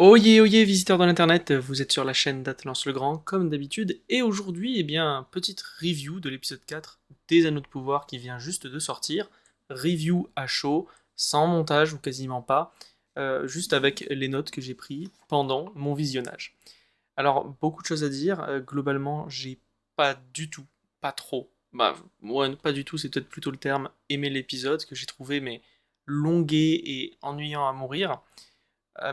Oyez, visiteurs de l'internet, vous êtes sur la chaîne d'Atlas le Grand, comme d'habitude, et aujourd'hui, petite review de l'épisode 4 des Anneaux de Pouvoir qui vient juste de sortir. Review à chaud, sans montage ou quasiment pas, juste avec les notes que j'ai prises pendant mon visionnage. Alors, beaucoup de choses à dire, globalement, j'ai pas du tout, pas trop, ouais, pas du tout, c'est peut-être plutôt le terme, aimé l'épisode, que j'ai trouvé, mais longué et ennuyant à mourir.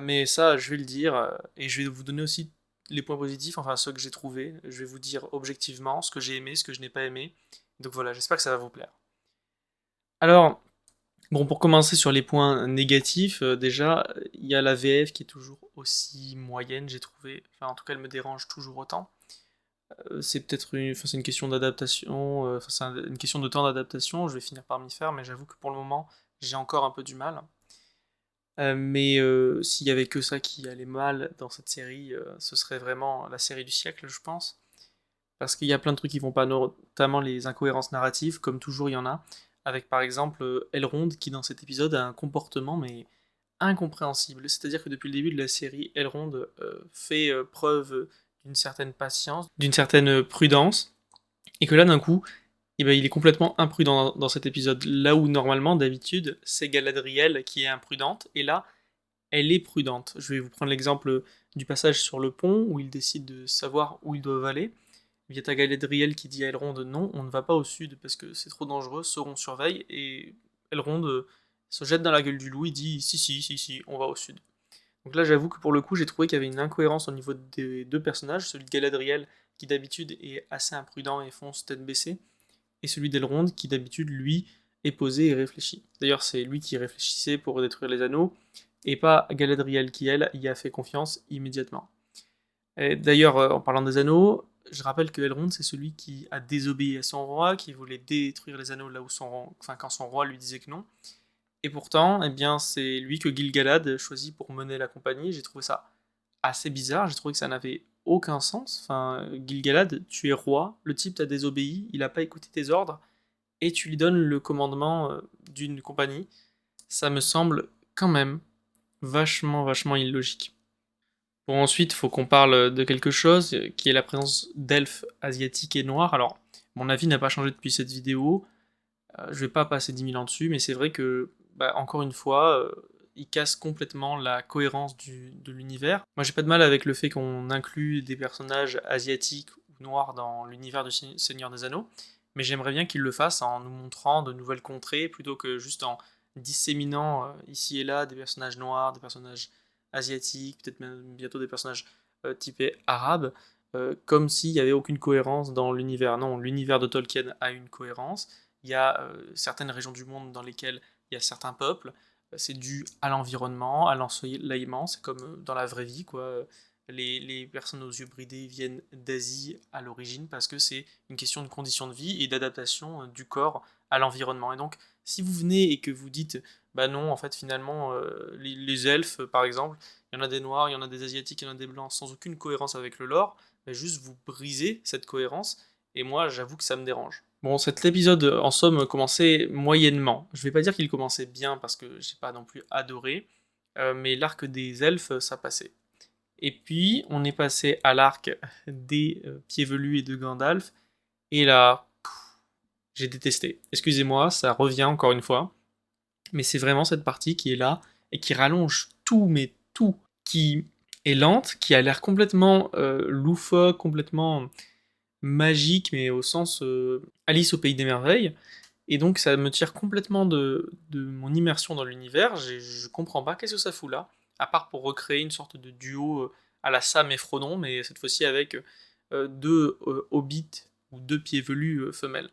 Mais ça, je vais le dire, et je vais vous donner aussi les points positifs, enfin ceux que j'ai trouvés. Je vais vous dire objectivement ce que j'ai aimé, ce que je n'ai pas aimé. Donc voilà, j'espère que ça va vous plaire. Alors, bon, pour commencer sur les points négatifs, déjà, il y a la VF qui est toujours aussi moyenne, j'ai trouvé. Enfin, en tout cas, elle me dérange toujours autant. C'est peut-être c'est une question d'adaptation, enfin, c'est une question de temps d'adaptation, je vais finir par m'y faire, mais j'avoue que pour le moment, j'ai encore un peu du mal. Mais s'il y avait que ça qui allait mal dans cette série, ce serait vraiment la série du siècle, je pense. Parce qu'il y a plein de trucs qui vont pas, notamment les incohérences narratives, comme toujours il y en a, avec par exemple Elrond qui dans cet épisode a un comportement mais incompréhensible. C'est-à-dire que depuis le début de la série, Elrond fait preuve d'une certaine patience, d'une certaine prudence, et que là d'un coup, il est complètement imprudent dans cet épisode. Là où normalement, d'habitude, c'est Galadriel qui est imprudente, et là, elle est prudente. Je vais vous prendre l'exemple du passage sur le pont où ils décident de savoir où ils doivent aller. Il y a Galadriel qui dit à Elrond non, on ne va pas au sud parce que c'est trop dangereux, Sauron surveille, et Elrond se jette dans la gueule du loup, il dit si, on va au sud. Donc là, j'avoue que pour le coup, j'ai trouvé qu'il y avait une incohérence au niveau des deux personnages, celui de Galadriel qui d'habitude est assez imprudent et fonce tête baissée, et celui d'Elrond qui d'habitude, lui, est posé et réfléchit. D'ailleurs, c'est lui qui réfléchissait pour détruire les anneaux, et pas Galadriel qui, elle, y a fait confiance immédiatement. Et d'ailleurs, en parlant des anneaux, je rappelle que Elrond, c'est celui qui a désobéi à son roi, qui voulait détruire les anneaux là où quand son roi lui disait que non. Et pourtant, eh bien, c'est lui que Gil-galad choisit pour mener la compagnie. J'ai trouvé ça assez bizarre, j'ai trouvé que ça n'avait aucun sens. Enfin, Gil-galad, tu es roi, le type t'a désobéi, il n'a pas écouté tes ordres, et tu lui donnes le commandement d'une compagnie. Ça me semble quand même vachement illogique. Bon, ensuite, il faut qu'on parle de quelque chose qui est la présence d'elfes asiatiques et noirs. Alors, mon avis n'a pas changé depuis cette vidéo. Je vais pas passer 10 000 ans dessus, mais c'est vrai que, encore une fois, il casse complètement la cohérence de l'univers. Moi, j'ai pas de mal avec le fait qu'on inclue des personnages asiatiques ou noirs dans l'univers du Seigneur des Anneaux, mais j'aimerais bien qu'il le fasse en nous montrant de nouvelles contrées plutôt que juste en disséminant ici et là des personnages noirs, des personnages asiatiques, peut-être même bientôt des personnages typés arabes, comme s'il n'y avait aucune cohérence dans l'univers. Non, l'univers de Tolkien a une cohérence. Il y a certaines régions du monde dans lesquelles il y a certains peuples. C'est dû à l'environnement, à l'ensoleillement, c'est comme dans la vraie vie, quoi. Les personnes aux yeux bridés viennent d'Asie à l'origine parce que c'est une question de conditions de vie et d'adaptation du corps à l'environnement. Et donc, si vous venez et que vous dites, bah non, en fait, finalement, les elfes, par exemple, il y en a des noirs, il y en a des asiatiques, il y en a des blancs, sans aucune cohérence avec le lore, bah juste vous brisez cette cohérence, et moi, j'avoue que ça me dérange. Bon, cet épisode, en somme, commençait moyennement. Je vais pas dire qu'il commençait bien parce que j'ai pas non plus adoré, mais l'arc des elfes, ça passait. Et puis, on est passé à l'arc des pieds velus et de Gandalf, et là, j'ai détesté. Excusez-moi, ça revient encore une fois, mais c'est vraiment cette partie qui est là et qui rallonge tout, mais tout, qui est lente, qui a l'air complètement loufoque, complètement magique, mais au sens Alice au pays des merveilles. Et donc ça me tire complètement de mon immersion dans l'univers. Je comprends pas qu'est-ce que ça fout là, à part pour recréer une sorte de duo à la Sam et Frodon, mais cette fois-ci avec deux hobbits ou deux pieds velus femelles.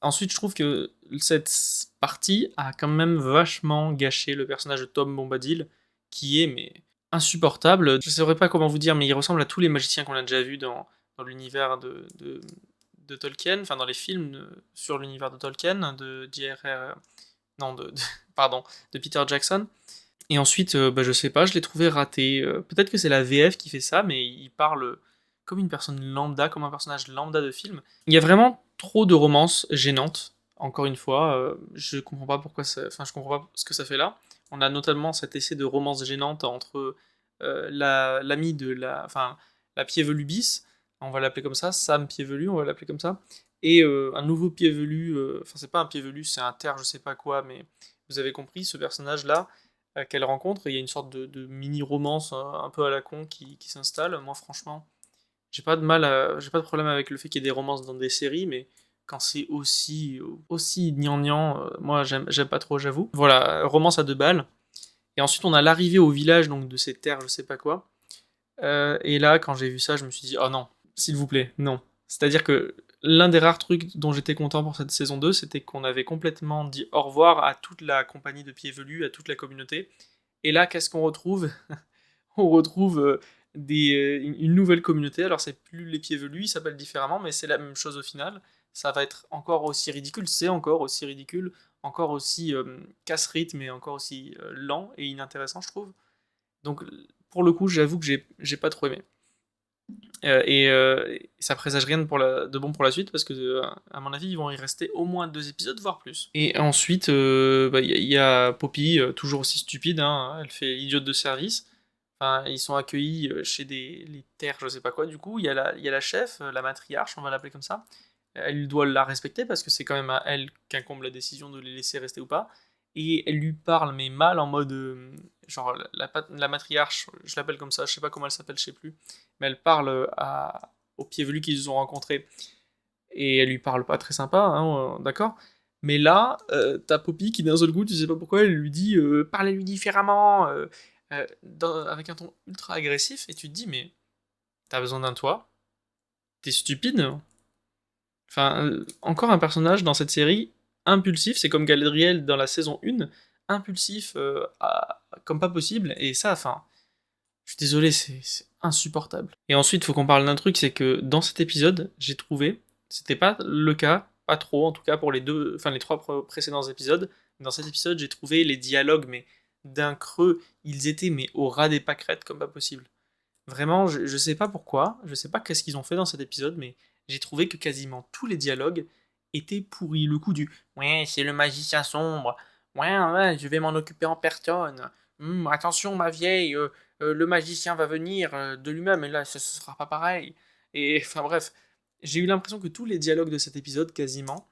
Ensuite, je trouve que cette partie a quand même vachement gâché le personnage de Tom Bombadil, qui est mais insupportable. Je ne saurais pas comment vous dire, mais il ressemble à tous les magiciens qu'on a déjà vus dans l'univers de Tolkien, enfin dans les films sur l'univers de Tolkien, de J.R.R. Non, pardon, de Peter Jackson. Et ensuite, je sais pas, je l'ai trouvé raté. Peut-être que c'est la VF qui fait ça, mais il parle comme une personne lambda, comme un personnage lambda de film. Il y a vraiment trop de romances gênantes. Encore une fois, je comprends pas pourquoi ça, enfin, je comprends pas ce que ça fait là. On a notamment cet essai de romance gênante entre l'ami de la Pied-Velu bis, on va l'appeler comme ça, Sam Pied-Velu, on va l'appeler comme ça, et un nouveau Pied-Velu, enfin c'est pas un Pied-Velu, c'est un terre je sais pas quoi, mais vous avez compris, ce personnage-là, qu'elle rencontre, et il y a une sorte de mini-romance un peu à la con qui s'installe. Moi franchement, j'ai pas de problème avec le fait qu'il y ait des romances dans des séries, mais quand c'est aussi gnangnan, moi j'aime pas trop, j'avoue. Voilà, romance à deux balles. Et ensuite on a l'arrivée au village donc de ces terres, je sais pas quoi. Et là, quand j'ai vu ça, je me suis dit, oh non, s'il vous plaît, non. C'est-à-dire que l'un des rares trucs dont j'étais content pour cette saison 2, c'était qu'on avait complètement dit au revoir à toute la compagnie de Pieds Velus, à toute la communauté. Et là, qu'est-ce qu'on retrouve? On retrouve une nouvelle communauté. Alors, c'est plus les Pieds Velus, ils s'appellent différemment, mais c'est la même chose au final. Ça va être encore aussi ridicule, c'est encore aussi ridicule, encore aussi casse-rythme et encore aussi lent et inintéressant, je trouve. Donc, pour le coup, j'avoue que j'ai pas trop aimé. Et ça présage rien de bon pour la suite parce que, à mon avis, ils vont y rester au moins 2 épisodes, voire plus. Et ensuite, bah, y a Poppy, toujours aussi stupide, hein, elle fait idiote de service. Enfin, ils sont accueillis chez les terres, je sais pas quoi, du coup. Il y a la chef, la matriarche, on va l'appeler comme ça. Elle doit la respecter parce que c'est quand même à elle qu'incombe la décision de les laisser rester ou pas. Et elle lui parle, mais mal en mode. Genre, la matriarche, je l'appelle comme ça, je sais pas comment elle s'appelle, je sais plus. Mais elle parle au pied velu qu'ils ont rencontré. Et elle lui parle pas très sympa, hein, d'accord. Mais là, t'as Poppy qui d'un seul coup, tu sais pas pourquoi, elle lui dit parlez-lui différemment, avec un ton ultra agressif, et tu te dis, mais t'as besoin d'un toit? T'es stupide? Enfin, encore un personnage dans cette série impulsif, c'est comme Galadriel dans la saison 1, impulsif comme pas possible, et ça, enfin, je suis désolé, c'est insupportable. Et ensuite, faut qu'on parle d'un truc, c'est que dans cet épisode, j'ai trouvé, c'était pas le cas, pas trop en tout cas pour les 3 précédents épisodes, dans cet épisode, j'ai trouvé les dialogues, mais d'un creux, ils étaient mais au ras des pâquerettes comme pas possible. Vraiment, je sais pas pourquoi, je sais pas qu'est-ce qu'ils ont fait dans cet épisode, mais j'ai trouvé que quasiment tous les dialogues étaient pourris. Le coup du ouais, c'est le magicien sombre, ouais, je vais m'en occuper en personne. Attention, ma vieille, le magicien va venir de lui-même, et là, ce sera pas pareil. Et enfin bref, j'ai eu l'impression que tous les dialogues de cet épisode, quasiment,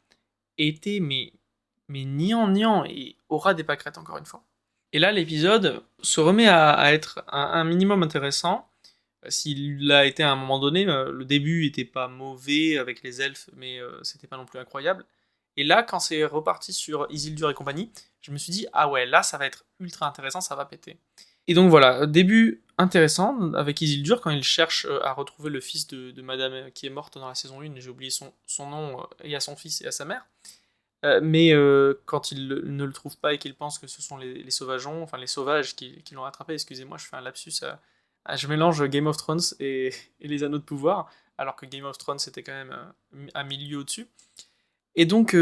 étaient mais niant et aura des pâquerettes, encore une fois. Et là, l'épisode se remet à être un minimum intéressant. S'il l'a été à un moment donné, le début était pas mauvais avec les elfes, mais c'était pas non plus incroyable. Et là, quand c'est reparti sur Isildur et compagnie, je me suis dit, ah ouais, là, ça va être ultra intéressant, ça va péter. Et donc voilà, début intéressant avec Isildur quand il cherche à retrouver le fils de madame qui est morte dans la saison 1, j'ai oublié son nom, et à son fils et à sa mère. Mais quand il ne le trouve pas et qu'il pense que ce sont les sauvageons, enfin les sauvages qui l'ont rattrapé, excusez-moi, je fais un lapsus, je mélange Game of Thrones et les Anneaux de Pouvoir, alors que Game of Thrones c'était quand même un milieu au-dessus. Et donc,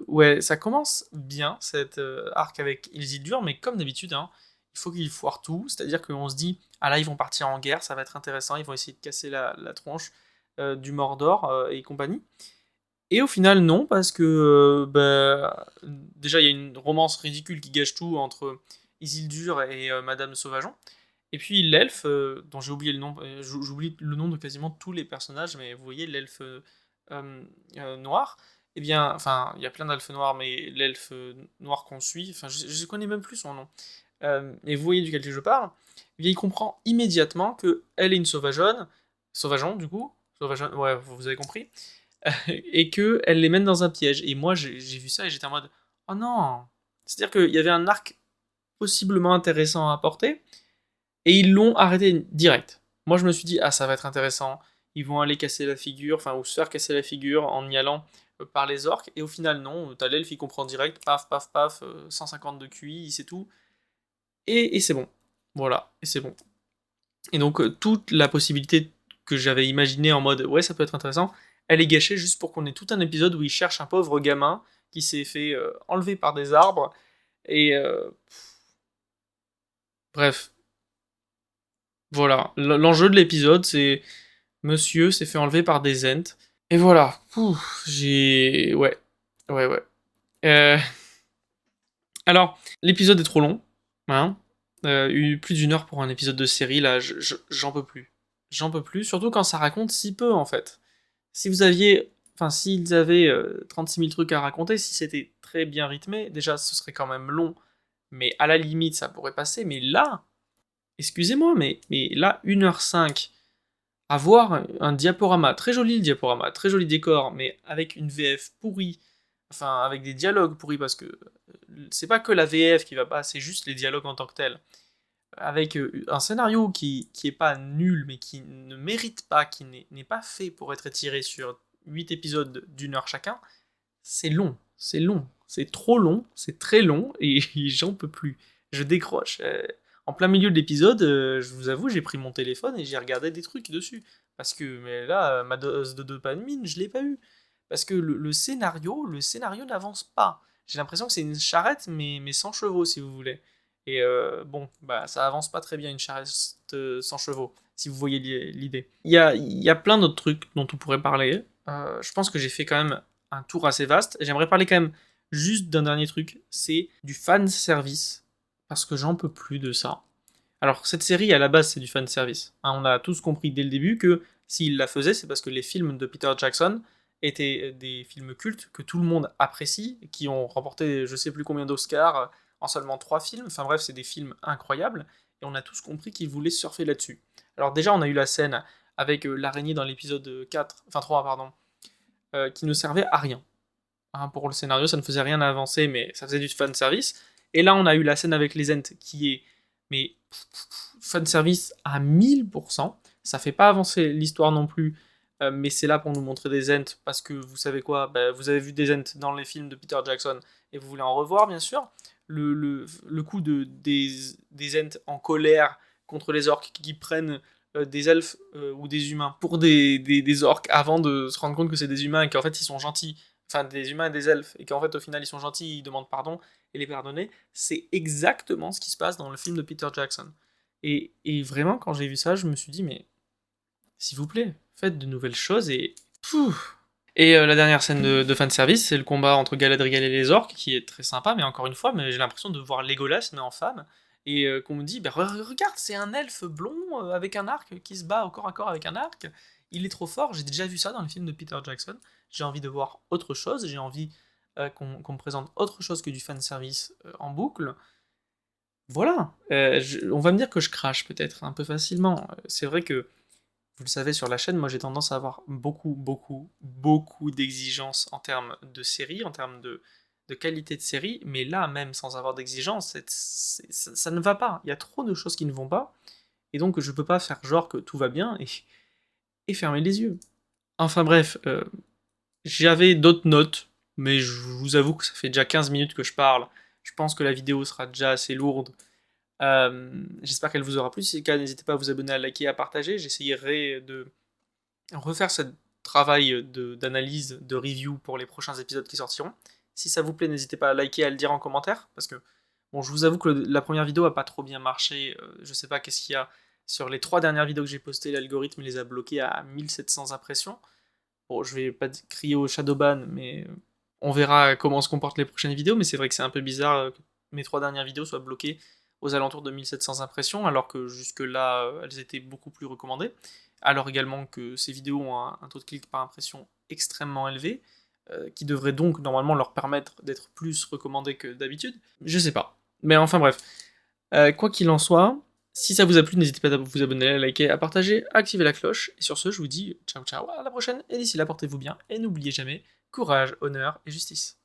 ouais, ça commence bien, cet arc avec Isildur, mais comme d'habitude, hein, il faut qu'ils foirent tout, c'est-à-dire qu'on se dit, ah là, ils vont partir en guerre, ça va être intéressant, ils vont essayer de casser la tronche du Mordor et compagnie. Et au final, non, parce que bah, déjà, il y a une romance ridicule qui gâche tout entre Isildur et Madame Sauvageon. Et puis l'elfe, dont j'ai oublié le nom, j'oublie le nom de quasiment tous les personnages, mais vous voyez, l'elfe noir, eh bien, enfin, il y a plein d'elfes noirs, mais l'elfe noir qu'on suit, enfin, je connais même plus son nom. Et vous voyez duquel je parle, eh bien, il comprend immédiatement que elle est une sauvageon du coup, sauvageon, ouais, vous avez compris, et que elle les mène dans un piège. Et moi, j'ai vu ça et j'étais en mode, oh non! C'est-à-dire qu'il y avait un arc possiblement intéressant à apporter, et ils l'ont arrêté direct. Moi, je me suis dit, ah, ça va être intéressant. Ils vont aller casser la figure, enfin, ou se faire casser la figure en y allant par les orques. Et au final, non. T'as l'elfe, il comprend direct. Paf, paf, paf. 150 de QI, c'est tout. Et c'est bon. Voilà. Et c'est bon. Et donc, toute la possibilité que j'avais imaginée en mode, ouais, ça peut être intéressant, elle est gâchée juste pour qu'on ait tout un épisode où il cherche un pauvre gamin qui s'est fait enlever par des arbres. Et. Bref. Voilà. L'enjeu de l'épisode, c'est Monsieur s'est fait enlever par des Ents. Et voilà. J'ai. Ouais. Ouais. Alors, l'épisode est trop long. Hein. Plus d'une heure pour un épisode de série, là, j'en peux plus. J'en peux plus, surtout quand ça raconte si peu, en fait. Si vous aviez... Enfin, s'ils avaient 36 000 trucs à raconter, si c'était très bien rythmé, déjà, ce serait quand même long, mais à la limite, ça pourrait passer. Mais là, excusez-moi, mais là, 1h05, avoir un diaporama, très joli le diaporama, très joli décor, mais avec une VF pourrie, enfin, avec des dialogues pourris, parce que c'est pas que la VF qui va pas, c'est juste les dialogues en tant que tels avec un scénario qui est pas nul, mais qui ne mérite pas, qui n'est pas fait pour être étiré sur 8 épisodes d'1 heure chacun, c'est long, c'est trop long, c'est très long, et j'en peux plus. Je décroche. En plein milieu de l'épisode, je vous avoue, j'ai pris mon téléphone et j'ai regardé des trucs dessus. Parce que mais là, ma dose de dopamine, je l'ai pas eu. Parce que le scénario n'avance pas. J'ai l'impression que c'est une charrette, mais sans chevaux, si vous voulez. Et bon, bah ça avance pas très bien une charrette sans chevaux, si vous voyez l'idée. Il y a plein d'autres trucs dont on pourrait parler. Je pense que j'ai fait quand même un tour assez vaste. J'aimerais parler quand même juste d'un dernier truc, c'est du fan service, parce que j'en peux plus de ça. Alors cette série à la base c'est du fan service. Hein, on a tous compris dès le début que s'il la faisait, c'est parce que les films de Peter Jackson étaient des films cultes que tout le monde apprécie, qui ont remporté je sais plus combien d'Oscars en seulement 3 films. Enfin bref, c'est des films incroyables, et on a tous compris qu'il voulait surfer là-dessus. Alors déjà, on a eu la scène avec l'araignée dans l'épisode 4, enfin 3, pardon, qui ne servait à rien. Hein, pour le scénario, ça ne faisait rien à avancer, mais ça faisait du fan service. Et là, on a eu la scène avec les Ents qui est, mais fan service à 1000%. Ça fait pas avancer l'histoire non plus, mais c'est là pour nous montrer des Ents parce que vous savez quoi, bah, vous avez vu des Ents dans les films de Peter Jackson et vous voulez en revoir, bien sûr. Le coup des Ents en colère contre les orques qui prennent des elfes ou des humains pour des orques avant de se rendre compte que c'est des humains et qu'en fait ils sont gentils, enfin des humains et des elfes, et qu'en fait au final ils sont gentils, ils demandent pardon et les pardonner, c'est exactement ce qui se passe dans le film de Peter Jackson. Et vraiment, quand j'ai vu ça, je me suis dit, mais s'il vous plaît, faites de nouvelles choses et... Pouf. Et la dernière scène de fanservice, c'est le combat entre Galadriel et les orques, qui est très sympa, mais encore une fois, mais j'ai l'impression de voir Legolas, mais en femme, et qu'on me dit, bah, regarde, c'est un elfe blond avec un arc qui se bat au corps à corps avec un arc, il est trop fort, j'ai déjà vu ça dans le film de Peter Jackson, j'ai envie de voir autre chose, j'ai envie qu'on me présente autre chose que du fanservice en boucle. Voilà, on va me dire que je crache peut-être un peu facilement. C'est vrai que, vous le savez, sur la chaîne, moi j'ai tendance à avoir beaucoup, beaucoup, beaucoup d'exigences en termes de série, en termes de qualité de série, mais là, même sans avoir d'exigeance, ça ne va pas. Il y a trop de choses qui ne vont pas, et donc je peux pas faire genre que tout va bien et fermer les yeux. Enfin bref, j'avais d'autres notes, mais je vous avoue que ça fait déjà 15 minutes que je parle. Je pense que la vidéo sera déjà assez lourde. J'espère qu'elle vous aura plu. Si c'est le cas, n'hésitez pas à vous abonner, à liker, à partager. J'essayerai de refaire ce travail d'analyse, de review pour les prochains épisodes qui sortiront. Si ça vous plaît, n'hésitez pas à liker, à le dire en commentaire, parce que bon, je vous avoue que la première vidéo a pas trop bien marché. Je sais pas qu'est-ce qu'il y a sur les 3 dernières vidéos que j'ai postées, l'algorithme les a bloquées à 1700 impressions. Bon, je vais pas crier au shadowban, mais on verra comment se comportent les prochaines vidéos, mais c'est vrai que c'est un peu bizarre que mes 3 dernières vidéos soient bloquées aux alentours de 1700 impressions, alors que jusque-là, elles étaient beaucoup plus recommandées. Alors également que ces vidéos ont un taux de clic par impression extrêmement élevé, qui devrait donc normalement leur permettre d'être plus recommandées que d'habitude. Je sais pas. Mais enfin bref. Quoi qu'il en soit, si ça vous a plu, n'hésitez pas à vous abonner, à liker, à partager, à activer la cloche. Et sur ce, je vous dis ciao ciao, à la prochaine, et d'ici là, portez-vous bien, et n'oubliez jamais, courage, honneur et justice.